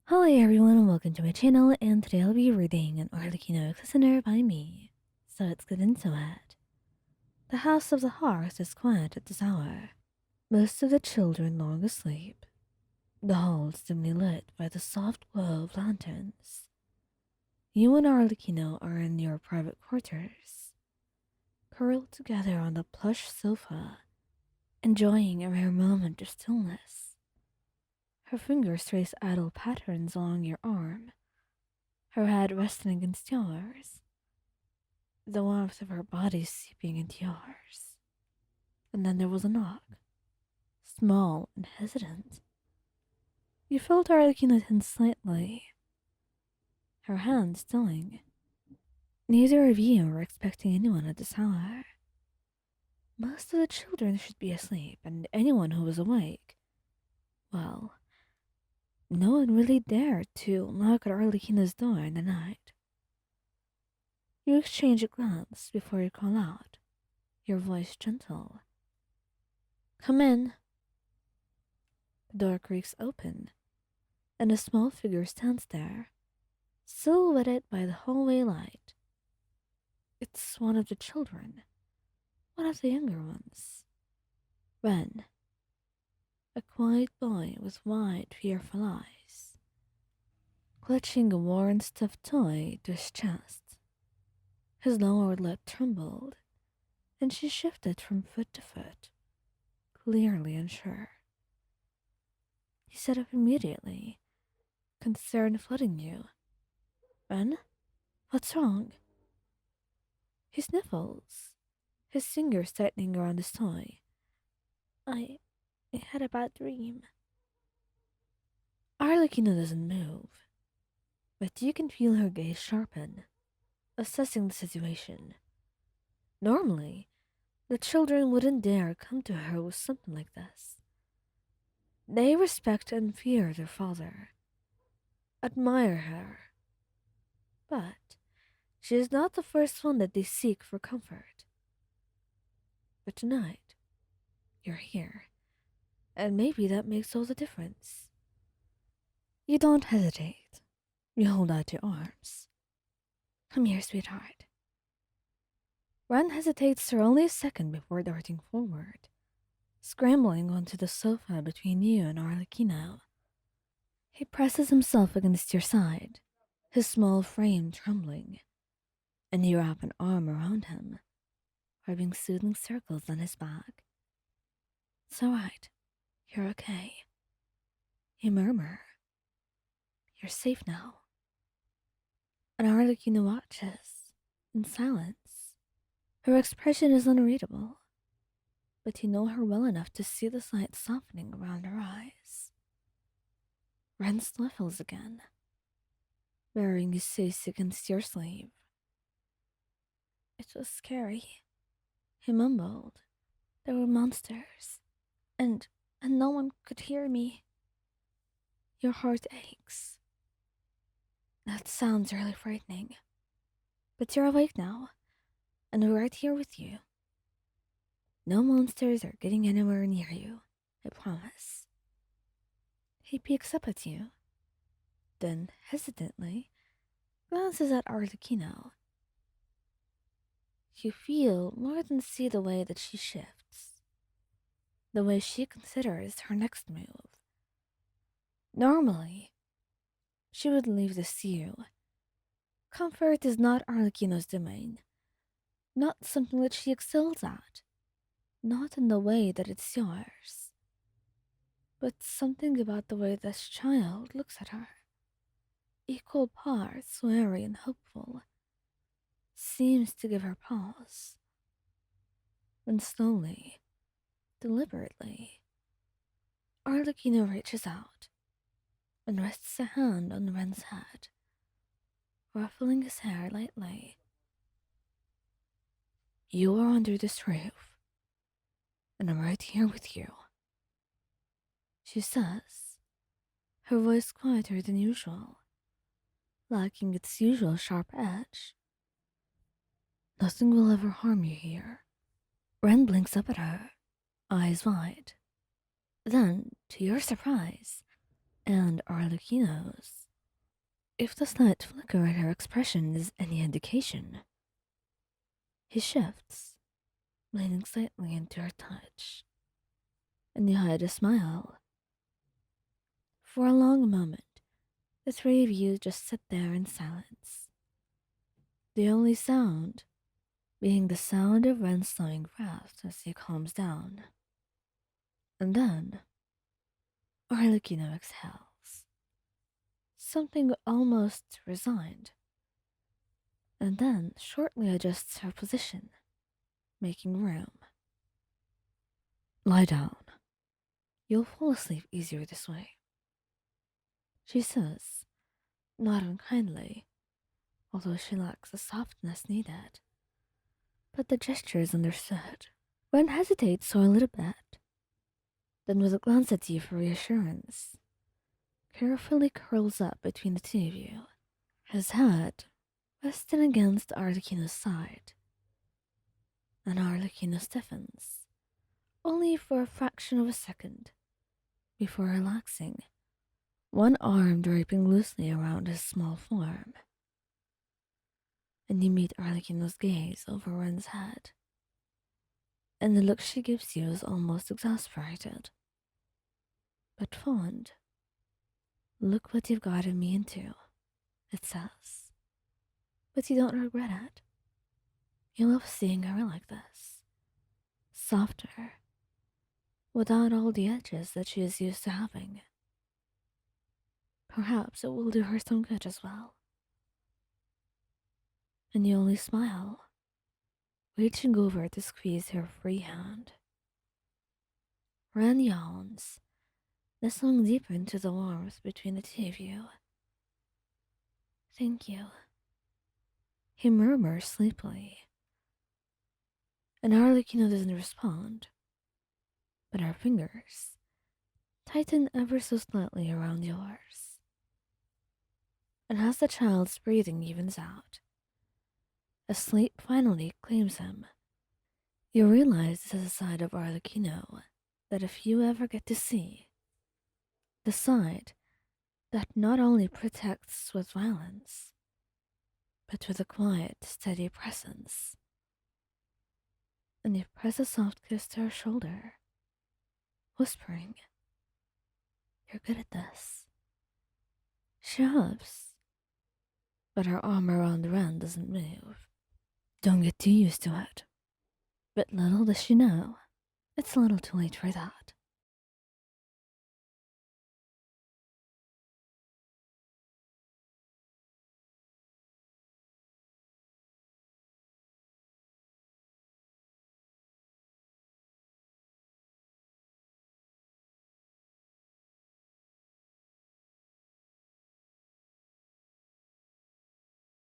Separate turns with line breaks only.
Hello everyone and welcome to my channel, and today I'll be reading an Arlecchino Listener by me. So let's get into it. The house of the hearth is quiet at this hour. Most of the children long asleep. The hall is dimly lit by the soft glow of lanterns. You and Arlecchino are in your private quarters, curled together on the plush sofa, enjoying a rare moment of stillness. Her fingers trace idle patterns along your arm, her head resting against yours, the warmth of her body seeping into yours. And then there was a knock, small and hesitant. You felt Arlecchino tense slightly, her hand stilling. Neither of you were expecting anyone at this hour. Most of the children should be asleep, and anyone who was awake, well, no one really dared to knock at Arlecchino's door in the night. You exchange a glance before you call out, your voice gentle. Come in. The door creaks open, and a small figure stands there, silhouetted by the hallway light. It's one of the children, one of the younger ones. Ren, a quiet boy with wide, fearful eyes, clutching a worn stuffed toy to his chest. His lower lip trembled, and she shifted from foot to foot, clearly unsure. He sat up immediately, concern flooding you. Ren, what's wrong? He sniffles, his fingers tightening around his toy. I had a bad dream. Arlecchino doesn't move, but you can feel her gaze sharpen, assessing the situation. Normally, the children wouldn't dare come to her with something like this. They respect and fear their father, admire her. But she is not the first one that they seek for comfort. But tonight, you're here, and maybe that makes all the difference. You don't hesitate. You hold out your arms. Come here, sweetheart. Ren hesitates for only a second before darting forward, scrambling onto the sofa between you and Arlecchino. He presses himself against your side, his small frame trembling, and you wrap an arm around him, rubbing soothing circles on his back. It's all right. You're okay. You murmur. You're safe now. And Arlecchino watches, in silence. Her expression is unreadable, but you know her well enough to see the light softening around her eyes. Ren sniffles again, burying his face against your sleeve. It was scary, he mumbled. There were monsters, and no one could hear me. Your heart aches. That sounds really frightening, but you're awake now, and we're right here with you. No monsters are getting anywhere near you, I promise. He peeks up at you, then hesitantly glances at Arlecchino. You feel more than see the way that she shifts, the way she considers her next move. Normally, she would leave this to you. Comfort is not Arlecchino's domain, not something that she excels at, not in the way that it's yours. But something about the way this child looks at her, equal parts wary and hopeful, seems to give her pause. Then slowly, deliberately, Arlecchino reaches out and rests a hand on Ren's head, ruffling his hair lightly. You are under this roof, and I'm right here with you, she says, her voice quieter than usual, lacking its usual sharp edge. Nothing will ever harm you here. Ren blinks up at her, eyes wide. Then, to your surprise, And Arlecchino's. If the slight flicker in her expression is any indication, he shifts, leaning slightly into her touch, and you hide a smile. For a long moment, the three of you just sit there in silence, the only sound being the sound of Ren's slowing breath as he calms down. And then, Arlecchino exhales, something almost resigned, and then shortly adjusts her position, making room. Lie down. You'll fall asleep easier this way, she says, not unkindly, although she lacks the softness needed. But the gesture is understood. Ren hesitates for a little bit, then with a glance at you for reassurance, carefully curls up between the two of you, his head resting against Arlecchino's side. And Arlecchino stiffens, only for a fraction of a second, before relaxing, one arm draping loosely around his small form. And you meet Arlecchino's gaze over Ren's head, and the look she gives you is almost exasperated, but fond. Look what you've gotten me into, it says. But you don't regret it. You love seeing her like this, softer, without all the edges that she is used to having. Perhaps it will do her some good as well. And you only smile, reaching over to squeeze her free hand. Ren yawns, nestling deeper into the warmth between the two of you. Thank you, he murmurs sleepily. And Arlecchino doesn't respond, but her fingers tighten ever so slightly around yours. And as the child's breathing evens out, as sleep finally claims him, you realize this is a side of Arlecchino that if you ever get to see, the side that not only protects with violence, but with a quiet, steady presence. And you press a soft kiss to her shoulder, whispering, "You're good at this." She huffs, but her arm around Ren doesn't move. Don't get too used to it. But little does she know, it's a little too late for that.